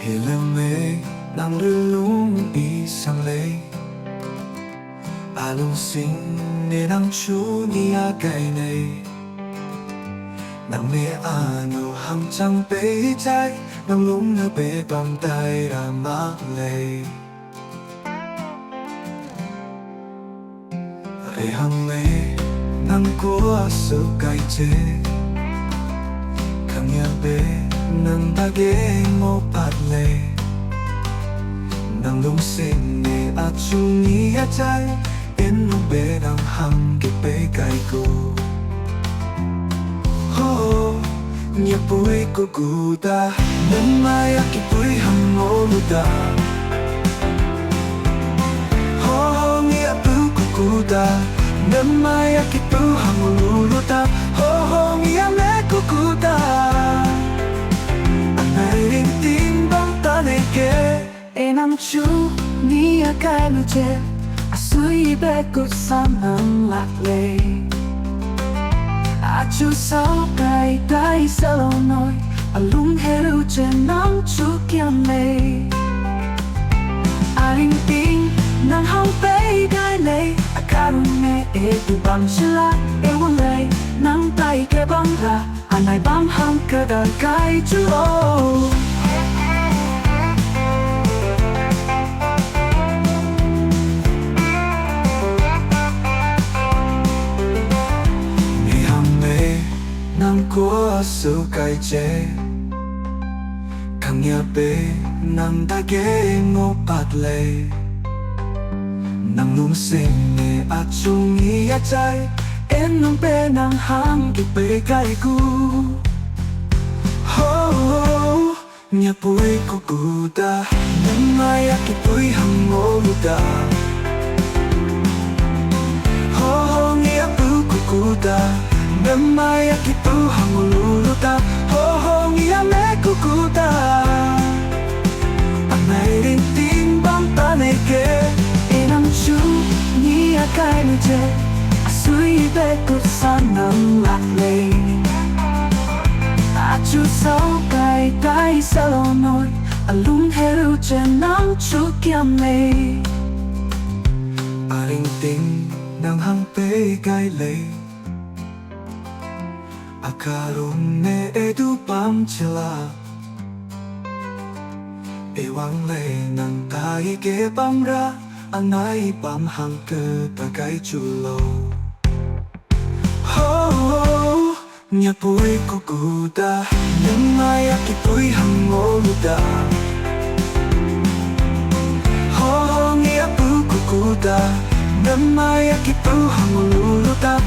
Hilamig ng lulong isang lay Alungsing ninang chunia kainay Nang may ano hamchang beijay Nang lung na bebang tay ramalay Rehang lay nang kuwa sukay che Kanya be nang bagay mo patlay Nang lungsing ni at chunia chay Eno be nang hanggi begay ko Nya pu'y kukuda Nang mayaki pu'y hangoluda Nya pu'y kukuda Nang mayaki pu'y hangoluluda Nya me kukuda Anay rin timbang tanike Enang chu niya kay luje Asuy ibekut sanang laklay Achu sao kay tay sa lonoy Alung helu chen nang chukyan lay Aling ting nang hang bay gai lay Akarun me edu bang sila ewan lay Nang tay ke bang ra Anay bang hang kada kay chuo Nang kuwa sukay che Kang yabe nang dage mo patlay Nang lungsing ni at chungi atay Enong be nang hanggi begay ku Nya pu'y kukuda Nang mayaki pu'y hangoluda Nya pu'y kukuda Nang mayaki pu'y hangoluluda Nya me kukuda Anay rin timbang tanike Inang chu niya kay luje Asuy ibekut sanang laklay Achu sao kay tay sa lonoy Alung helu chen nang chukyan lay Aling ting nang hang begay lay Akarun ne edu pam chila Ewang lay nang tayi ke pam ra Anay pam hang ke bagay chulo Nya pu'y kukuda Nang mayaki pu'y hangoluda Nya pu'y kukuda Nang mayaki pu'y hangoluluda